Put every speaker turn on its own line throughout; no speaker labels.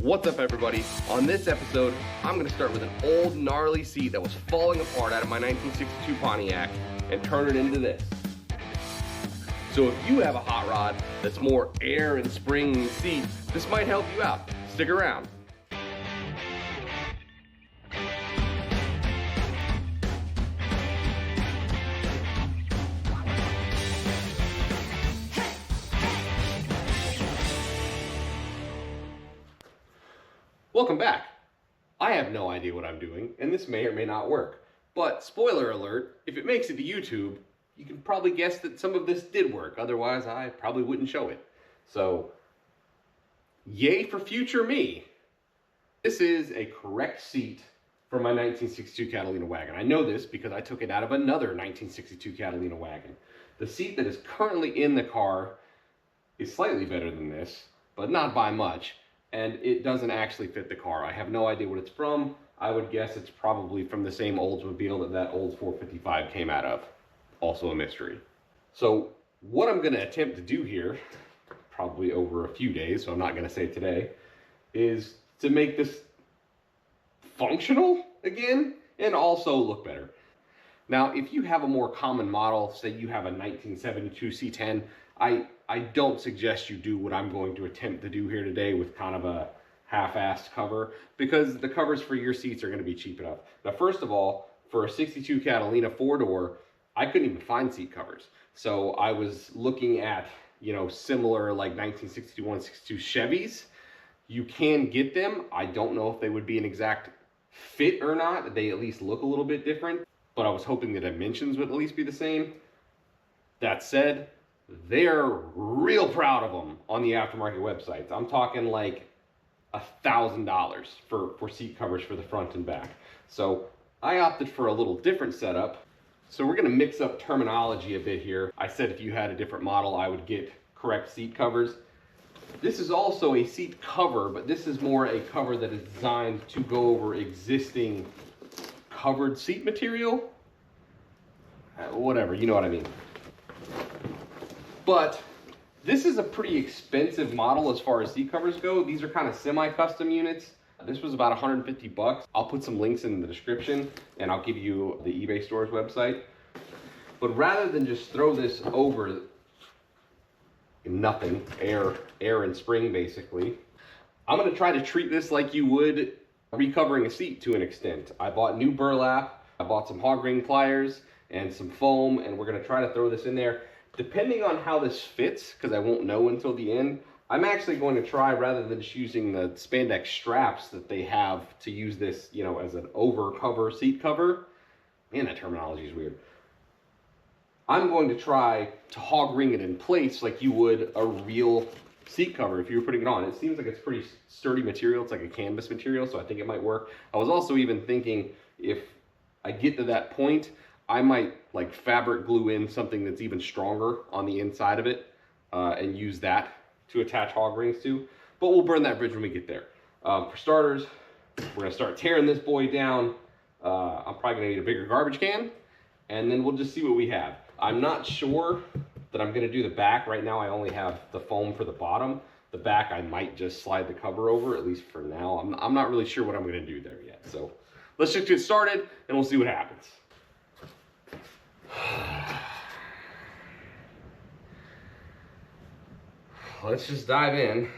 What's up, everybody? On this episode, I'm going to start with an old gnarly seat that was falling apart out of my 1962 Pontiac and turn it into this. So if you have a hot rod that's more air and spring than seat, this might help you out. Stick around. Welcome back. I have no idea what I'm doing, and this may or may not work. But spoiler alert, if it makes it to YouTube, you can probably guess that some of this did work. Otherwise, I probably wouldn't show it. So, yay for future me. This is a correct seat for my 1962 Catalina wagon. I know this because I took it out of another 1962 Catalina wagon. The seat that is currently in the car is slightly better than this, but not by much. And it doesn't actually fit the car. I have no idea what it's from. I would guess it's probably from the same Oldsmobile that old 455 came out of. Also a mystery. So what I'm gonna attempt to do here, probably over a few days, so I'm not gonna say today, is to make this functional again and also look better. Now, if you have a more common model, say you have a 1972 C10, I don't suggest you do what I'm going to attempt to do here today with kind of a half-assed cover, because the covers for your seats are going to be cheap enough. Now, first of all, for a 62 Catalina 4-door, I couldn't even find seat covers. So I was looking at, similar like 1961, 62 Chevys. You can get them. I don't know if they would be an exact fit or not. They at least look a little bit different, but I was hoping the dimensions would at least be the same. That said, they're real proud of them on the aftermarket websites. I'm talking like $1,000 for seat covers for the front and back. So I opted for a little different setup. So we're gonna mix up terminology a bit here. I said if you had a different model, I would get correct seat covers. This is also a seat cover, but this is more a cover that is designed to go over existing covered seat material. Whatever, you know what I mean. But this is a pretty expensive model as far as seat covers go. These are kind of semi-custom units. This was about 150 bucks. I'll put some links in the description and I'll give you the eBay store's website. But rather than just throw this over nothing, air and spring basically, I'm gonna try to treat this like you would recovering a seat to an extent. I bought new burlap, I bought some hog ring pliers and some foam, and we're gonna try to throw this in there. Depending on how this fits, because I won't know until the end, I'm actually going to try, rather than just using the spandex straps that they have to use this, as an over cover seat cover. Man, that terminology is weird. I'm going to try to hog ring it in place like you would a real seat cover if you were putting it on. It seems like it's pretty sturdy material. It's like a canvas material, so I think it might work. I was also even thinking if I get to that point, I might like fabric glue in something that's even stronger on the inside of it and use that to attach hog rings to. But we'll burn that bridge when we get there. For starters, we're gonna start tearing this boy down. I'm probably gonna need a bigger garbage can, and then we'll just see what we have. I'm not sure that I'm gonna do the back. Right now I only have the foam for the bottom. The back I might just slide the cover over, at least for now. I'm not really sure what I'm gonna do there yet. So let's just get started and we'll see what happens. Let's just dive in.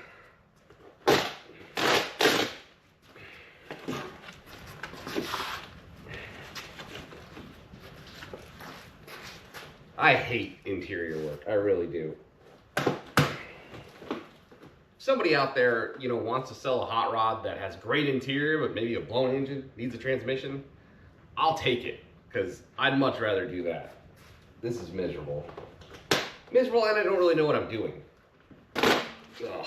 I hate interior work. I really do. Somebody out there, wants to sell a hot rod that has great interior, but maybe a blown engine, needs a transmission. I'll take it, because I'd much rather do that. This is miserable. Miserable, and I don't really know what I'm doing. Ugh.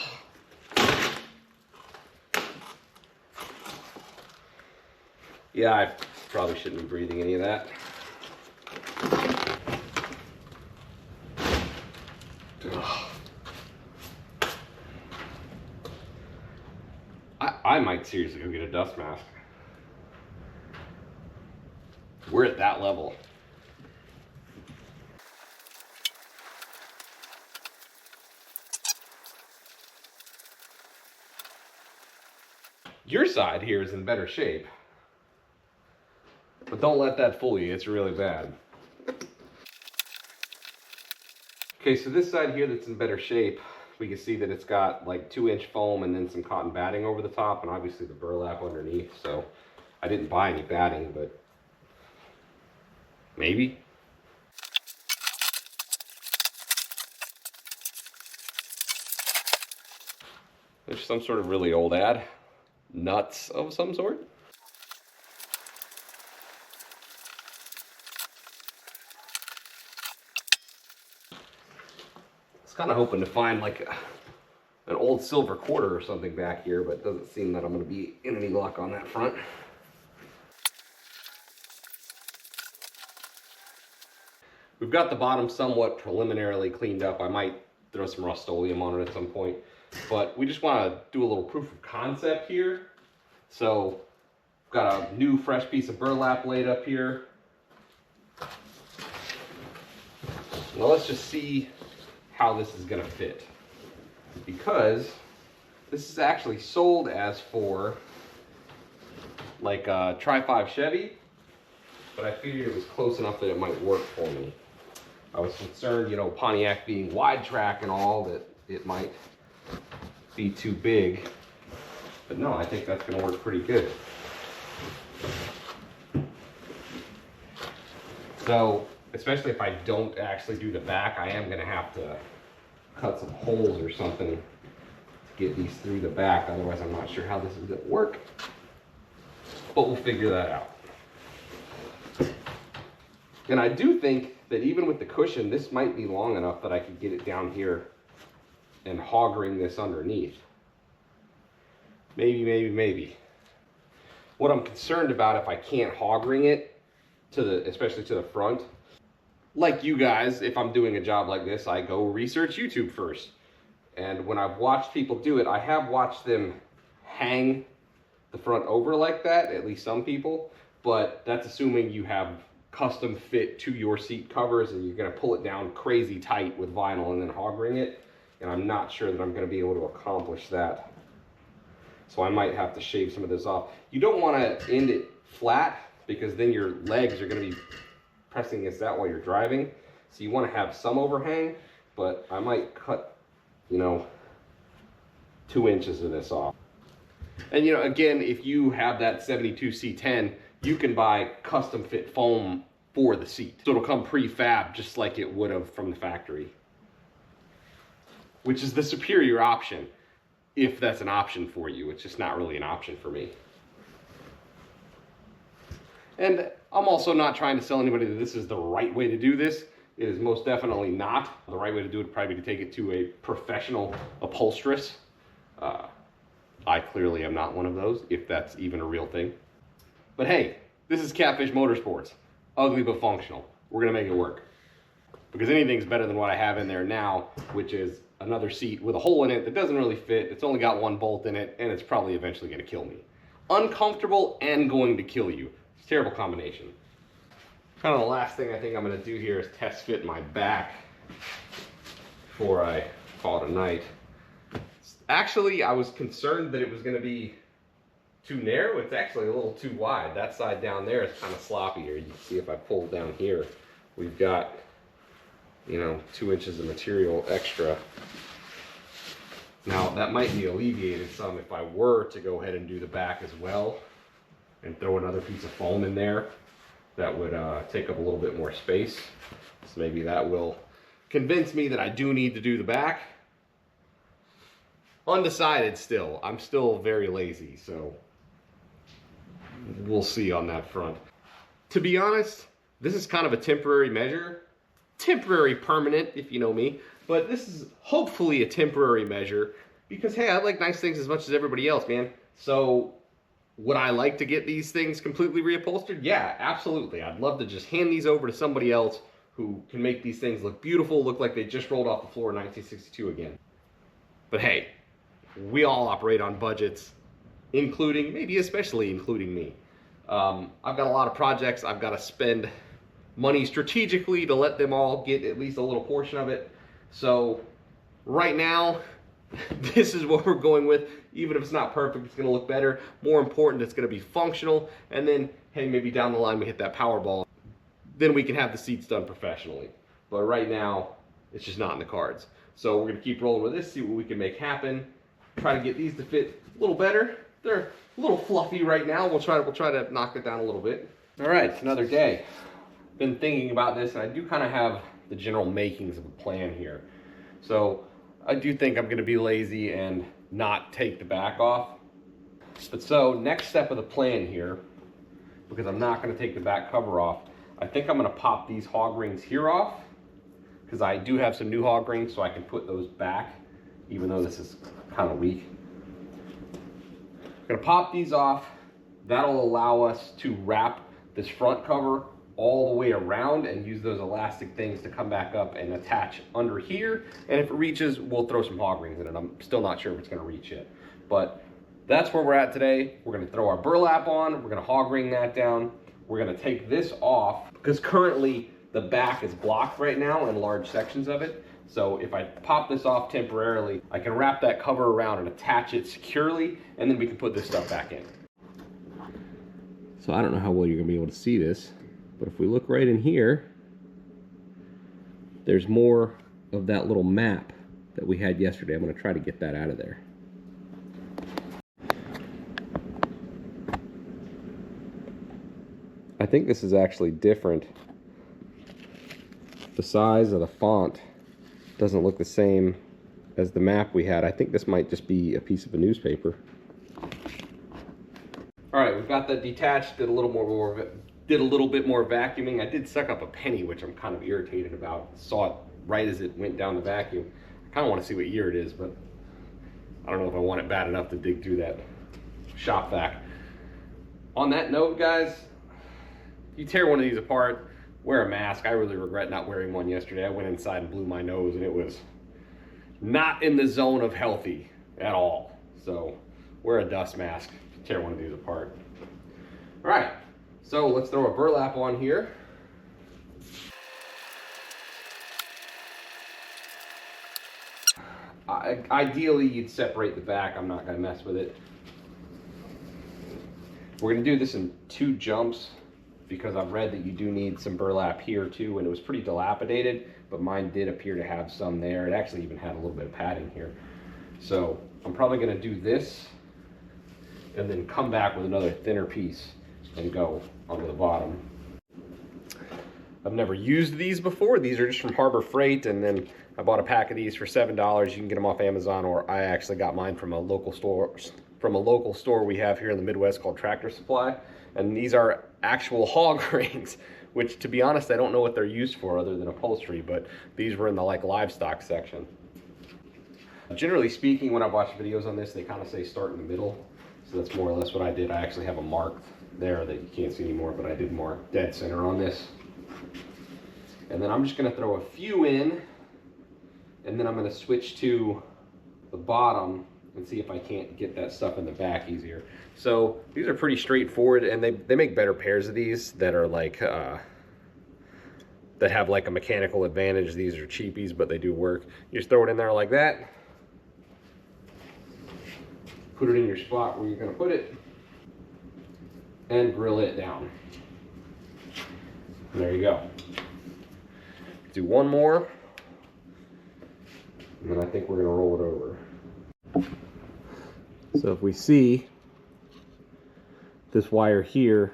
Yeah, I probably shouldn't be breathing any of that. Ugh. I might seriously go get a dust mask. We're at that level. Your side here is in better shape. But don't let that fool you, it's really bad. Okay, so this side here that's in better shape, we can see that it's got like 2-inch foam and then some cotton batting over the top, and obviously the burlap underneath. So I didn't buy any batting, but maybe. There's some sort of really old ad. Nuts of some sort. I was kind of hoping to find like an old silver quarter or something back here, but it doesn't seem that I'm going to be in any luck on that front. We've got the bottom somewhat preliminarily cleaned up. I might throw some Rust-Oleum on it at some point, but we just want to do a little proof of concept here. So I've got a new fresh piece of burlap laid up here. Well, let's just see how this is going to fit, because this is actually sold as for like a Tri-5 Chevy, but I figured it was close enough that it might work for me. I was concerned, you know, Pontiac being wide track and all, that it might be too big. But no, I think that's going to work pretty good. So, especially if I don't actually do the back, I am going to have to cut some holes or something to get these through the back. Otherwise, I'm not sure how this is going to work. But we'll figure that out. And I do think that even with the cushion, this might be long enough that I could get it down here and hog ring this underneath. Maybe. What I'm concerned about, if I can't hog ring it, especially to the front, like you guys, if I'm doing a job like this, I go research YouTube first. And when I've watched people do it, I have watched them hang the front over like that, at least some people, but that's assuming you have custom fit to your seat covers and you're going to pull it down crazy tight with vinyl and then hog ring it. And I'm not sure that I'm going to be able to accomplish that. So I might have to shave some of this off. You don't want to end it flat, because then your legs are going to be pressing against that while you're driving. So you want to have some overhang, but I might cut, you know, 2 inches of this off. And you know, again, if you have that 72 C10, you can buy custom fit foam for the seat. So it'll come prefab just like it would have from the factory, which is the superior option. If that's an option for you, it's just not really an option for me. And I'm also not trying to sell anybody that this is the right way to do this. It is most definitely not. The right way to do it would probably be to take it to a professional upholsterist. I clearly am not one of those, if that's even a real thing. But hey, this is Catfish Motorsports. Ugly but functional. We're gonna make it work. Because anything's better than what I have in there now, which is another seat with a hole in it that doesn't really fit. It's only got one bolt in it, and it's probably eventually going to kill me. Uncomfortable and going to kill you. It's a terrible combination. Kind of the last thing I think I'm going to do here is test fit my back before I call it a night. Actually, I was concerned that it was going to be too narrow. It's actually a little too wide. That side down there is kind of sloppier. You can see if I pull down here, we've got, you know, 2 inches of material extra. Now that might be alleviated some if I were to go ahead and do the back as well and throw another piece of foam in there. That would take up a little bit more space. So maybe that will convince me that I do need to do the back. Undecided still. I'm still very lazy, so we'll see on that front. To be honest, this is kind of a temporary measure. Temporary permanent, if you know me, but this is hopefully a temporary measure, because hey, I like nice things as much as everybody else, man. So would I like to get these things completely reupholstered? Yeah, absolutely. I'd love to just hand these over to somebody else who can make these things look beautiful, look like they just rolled off the floor in 1962 again. But hey, we all operate on budgets, including, maybe especially including me. I've got a lot of projects. I've got to spend money strategically to let them all get at least a little portion of it. So right now, this is what we're going with. Even if it's not perfect, it's gonna look better. More important, it's gonna be functional. And then, hey, maybe down the line we hit that Powerball. Then we can have the seats done professionally. But right now, it's just not in the cards. So we're gonna keep rolling with this, see what we can make happen. Try to get these to fit a little better. They're a little fluffy right now. We'll try to knock it down a little bit. All right, it's another day. Been thinking about this, and I do kind of have the general makings of a plan here. So I do think I'm gonna be lazy and not take the back off. But so next step of the plan here, because I'm not gonna take the back cover off, I think I'm gonna pop these hog rings here off, because I do have some new hog rings, so I can put those back, even though this is kind of weak. I'm gonna pop these off. That'll allow us to wrap this front cover all the way around and use those elastic things to come back up and attach under here. And if it reaches, we'll throw some hog rings in it. I'm still not sure if it's gonna reach yet. But that's where we're at today. We're gonna throw our burlap on. We're gonna hog ring that down. We're gonna take this off because currently the back is blocked right now in large sections of it. So if I pop this off temporarily, I can wrap that cover around and attach it securely, and then we can put this stuff back in. So I don't know how well you're gonna be able to see this, but if we look right in here, there's more of that little map that we had yesterday. I'm gonna try to get that out of there. I think this is actually different. The size of the font doesn't look the same as the map we had. I think this might just be a piece of a newspaper. All right, we've got that detached, did a little bit more vacuuming. I did suck up a penny, which I'm kind of irritated about. Saw it right as it went down the vacuum. I kind of want to see what year it is, but I don't know if I want it bad enough to dig through that shop vac. On that note, guys, if you tear one of these apart, wear a mask. I really regret not wearing one yesterday. I went inside and blew my nose, and it was not in the zone of healthy at all. So wear a dust mask if you tear one of these apart. All right, so let's throw a burlap on here. Ideally, you'd separate the back. I'm not gonna mess with it. We're gonna do this in 2 jumps, because I've read that you do need some burlap here too, and it was pretty dilapidated, but mine did appear to have some there. It actually even had a little bit of padding here. So I'm probably gonna do this and then come back with another thinner piece and go onto the bottom. I've never used these before. These are just from Harbor Freight, and then I bought a pack of these for $7. You can get them off Amazon, or I actually got mine from a local store we have here in the Midwest called Tractor Supply. And these are actual hog rings, which, to be honest, I don't know what they're used for other than upholstery, but these were in the livestock section. Generally speaking, when I watch videos on this, they kind of say start in the middle. So that's more or less what I did. I actually have a mark there that you can't see anymore, but I did mark dead center on this. And then I'm just gonna throw a few in, and then I'm gonna switch to the bottom and see if I can't get that stuff in the back easier. So these are pretty straightforward, and they make better pairs of these that are like, that have like a mechanical advantage. These are cheapies, but they do work. You just throw it in there like that. Put it in your spot where you're gonna put it, and grill it down. And there you go. Do one more, and then I think we're gonna roll it over. So if we see, this wire here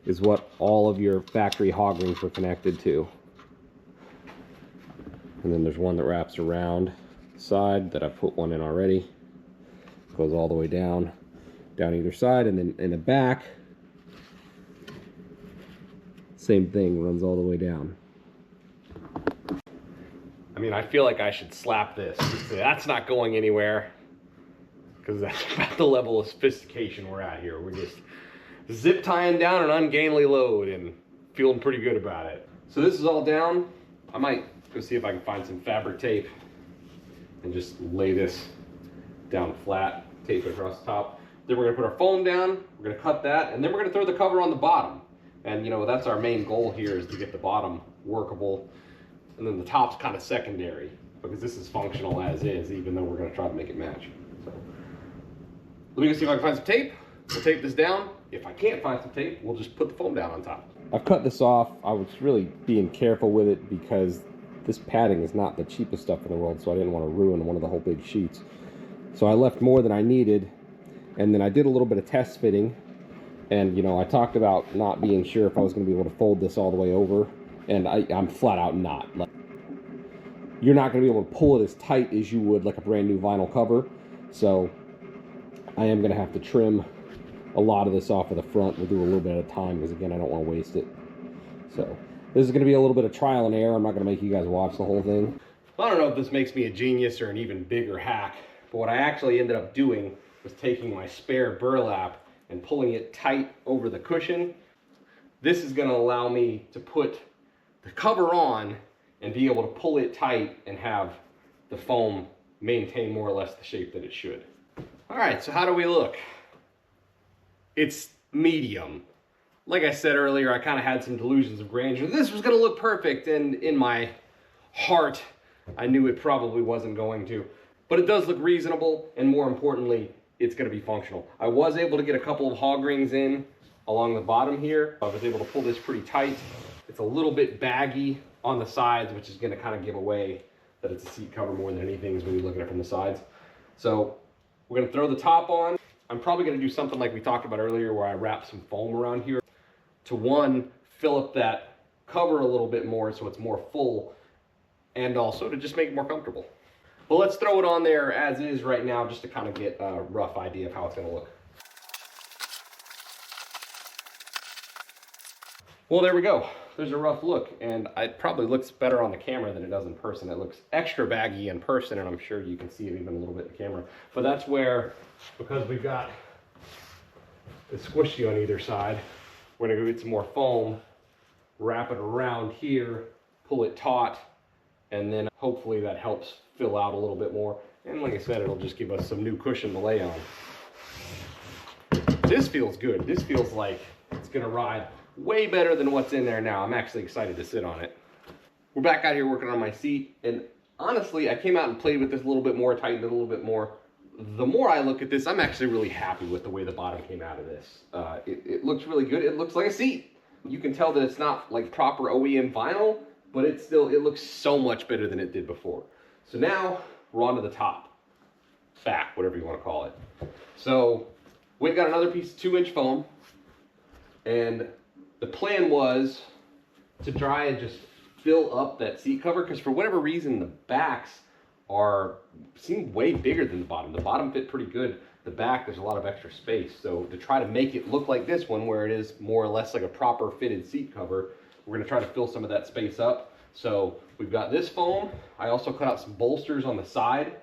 is what all of your factory hog rings are connected to. And then there's one that wraps around the side that I put one in already. Goes all the way down either side, and then in the back, same thing, runs all the way down. I mean, I feel like I should slap this. That's not going anywhere, because that's about the level of sophistication we're at here. We're just zip tying down an ungainly load and feeling pretty good about it. So this is all down. I might go see if I can find some fabric tape and just lay this down flat, tape it across the top. Then we're gonna put our foam down, we're gonna cut that, and then we're gonna throw the cover on the bottom. And you know, that's our main goal here, is to get the bottom workable, and then the top's kind of secondary. because this is functional as is, even though we're going to try to make it match. So let me go see if I can find some tape. We'll tape this down. If I can't find some tape, we'll just put the foam down on top. I've cut this off. I was really being careful with it because this padding is not the cheapest stuff in the world, so I didn't want to ruin one of the whole big sheets. So I left more than I needed, and then I did a little bit of test fitting. And, you know, I talked about not being sure if I was going to be able to fold this all the way over, and I'm flat out not. Like, you're not going to be able to pull it as tight as you would like a brand new vinyl cover. So I am going to have to trim a lot of this off of the front. We'll do a little bit at a time because, again, I don't want to waste it. So this is going to be a little bit of trial and error. I'm not going to make you guys watch the whole thing. I don't know if this makes me a genius or an even bigger hack, but what I actually ended up doing was taking my spare burlap and pulling it tight over the cushion. This is going to allow me to put the cover on and be able to pull it tight and have the foam maintain more or less the shape that it should. All right, so how do we look? It's medium. Like I said earlier, I kind of had some delusions of grandeur. This was going to look perfect, and in my heart, I knew it probably wasn't going to. But it does look reasonable, and more importantly, it's going to be functional. I was able to get a couple of hog rings in along the bottom here. I was able to pull this pretty tight. It's a little bit baggy on the sides, which is going to kind of give away that it's a seat cover more than anything when you look at it from the sides. So we're going to throw the top on. I'm probably going to do something like we talked about earlier where I wrap some foam around here to, one, fill up that cover a little bit more so it's more full, and also to just make it more comfortable. But let's throw it on there as is right now just to kind of get a rough idea of how it's going to look. Well, there we go. There's a rough look, and it probably looks better on the camera than it does in person. It looks extra baggy in person, and I'm sure you can see it even a little bit in the camera. But that's where, because we've got it squishy on either side, we're going to go get some more foam, wrap it around here, pull it taut, and then hopefully that helps fill out a little bit more. And like I said, it'll just give us some new cushion to lay on. This feels good. This feels like it's gonna ride way better than what's in there now. I'm actually excited to sit on it. We're back out here working on my seat, and honestly, I came out and played with this a little bit more, tightened it a little bit more. The more I look at this, I'm actually really happy with the way the bottom came out of this. It looks really good. It looks like a seat. You can tell that it's not like proper OEM vinyl, but it looks so much better than it did before. So now we're on to the top, back, whatever you want to call it. So we've got another piece of 2-inch foam, and the plan was to try and just fill up that seat cover, because for whatever reason the backs seem way bigger than the bottom. The bottom fit pretty good. The back, there's a lot of extra space. So to try to make it look like this one, where it is more or less like a proper fitted seat cover, we're going to try to fill some of that space up. So we've got this foam. I also cut out some bolsters on the side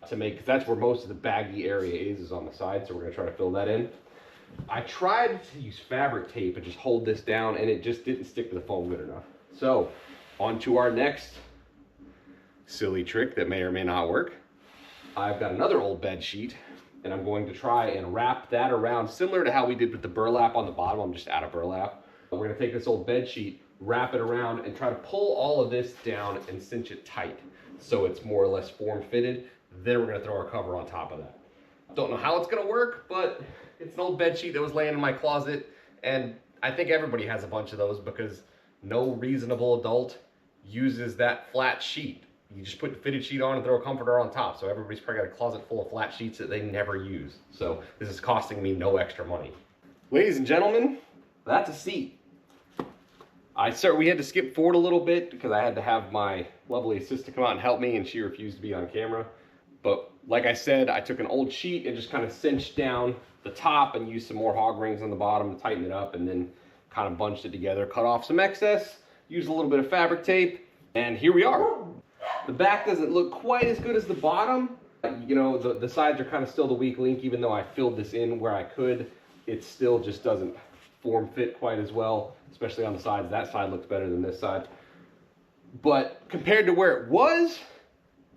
to make, because that's where most of the baggy area is on the side. So we're going to try to fill that in. I tried to use fabric tape and just hold this down, and it just didn't stick to the foam good enough. So on to our next silly trick that may or may not work. I've got another old bed sheet, and I'm going to try and wrap that around similar to how we did with the burlap on the bottom. I'm just out of burlap. We're going to take this old bed sheet, wrap it around, and try to pull all of this down and cinch it tight so it's more or less form fitted. Then we're going to throw our cover on top of that. Don't know how it's going to work, but it's an old bed sheet that was laying in my closet, and I think everybody has a bunch of those because no reasonable adult uses that flat sheet. You just put the fitted sheet on and throw a comforter on top. So everybody's probably got a closet full of flat sheets that they never use. So this is costing me no extra money. Ladies and gentlemen, that's a seat. We had to skip forward a little bit because I had to have my lovely assistant come out and help me, and she refused to be on camera. But like I said, I took an old sheet and just kind of cinched down the top and used some more hog rings on the bottom to tighten it up, and then kind of bunched it together, cut off some excess, used a little bit of fabric tape, and here we are. The back doesn't look quite as good as the bottom. You know, the sides are kind of still the weak link. Even though I filled this in where I could, it still just doesn't form fit quite as well, especially on the sides. That side looks better than this side. But compared to where it was,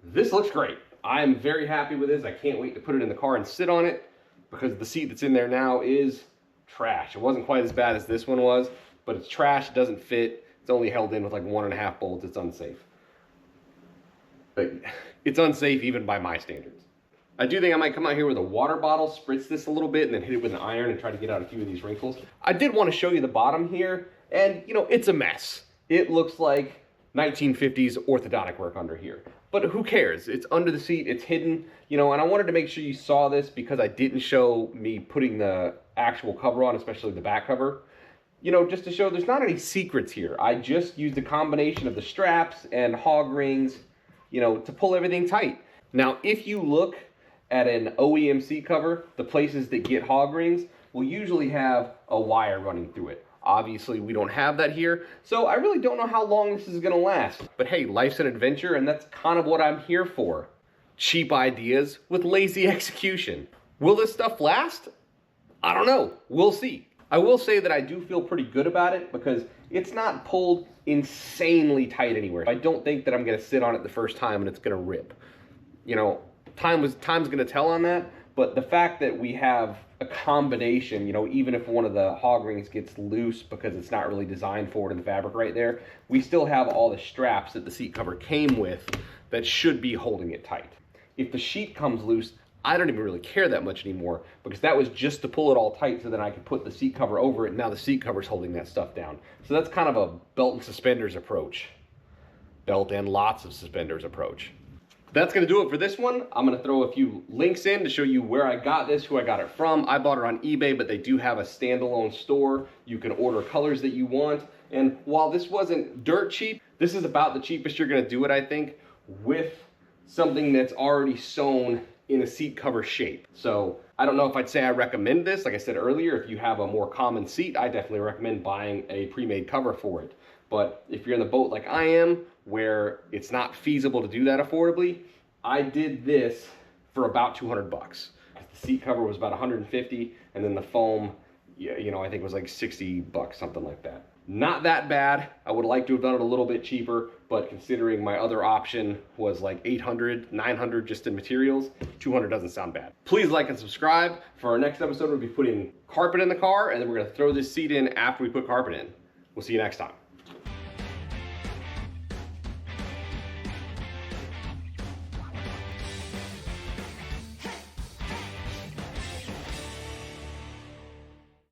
this looks great. I'm very happy with this. I can't wait to put it in the car and sit on it, because the seat that's in there now is trash. It wasn't quite as bad as this one was, but it's trash. It doesn't fit. It's only held in with like 1.5 bolts. It's unsafe. But it's unsafe even by my standards. I do think I might come out here with a water bottle, spritz this a little bit, and then hit it with an iron and try to get out a few of these wrinkles. I did want to show you the bottom here, and you know, it's a mess. It looks like 1950s orthodontic work under here. But who cares? It's under the seat, it's hidden, you know, and I wanted to make sure you saw this because I didn't show me putting the actual cover on, especially the back cover. You know, just to show there's not any secrets here. I just used a combination of the straps and hog rings, you know, to pull everything tight. Now, if you look at an OEM seat cover, the places that get hog rings will usually have a wire running through it. Obviously, we don't have that here, so I really don't know how long this is gonna last. But hey, life's an adventure, and that's kind of what I'm here for. Cheap ideas with lazy execution. Will this stuff last? I don't know, we'll see. I will say that I do feel pretty good about it because it's not pulled insanely tight anywhere. I don't think that I'm gonna sit on it the first time and it's gonna rip. You know, time's gonna tell on that, but the fact that we have a combination, you know, even if one of the hog rings gets loose because it's not really designed for it in the fabric right there, we still have all the straps that the seat cover came with that should be holding it tight. If the sheet comes loose, I don't even really care that much anymore because that was just to pull it all tight so then I could put the seat cover over it, and now the seat cover's holding that stuff down. So that's kind of a belt and suspenders approach. Belt and lots of suspenders approach. That's gonna do it for this one. I'm gonna throw a few links in to show you where I got this, who I got it from. I bought it on eBay, but they do have a standalone store. You can order colors that you want. And while this wasn't dirt cheap, this is about the cheapest you're gonna do it, I think, with something that's already sewn in a seat cover shape. So I don't know if I'd say I recommend this. Like I said earlier, if you have a more common seat, I definitely recommend buying a pre-made cover for it. But if you're in the boat like I am, where it's not feasible to do that affordably, I did this for about 200 bucks. The seat cover was about 150, and then the foam, you know, I think it was like 60 bucks, something like that. Not that bad. I would like to have done it a little bit cheaper, but considering my other option was like 800, 900 just in materials, 200 doesn't sound bad. Please like and subscribe. For our next episode, we'll be putting carpet in the car, and then we're gonna throw this seat in after we put carpet in. We'll see you next time.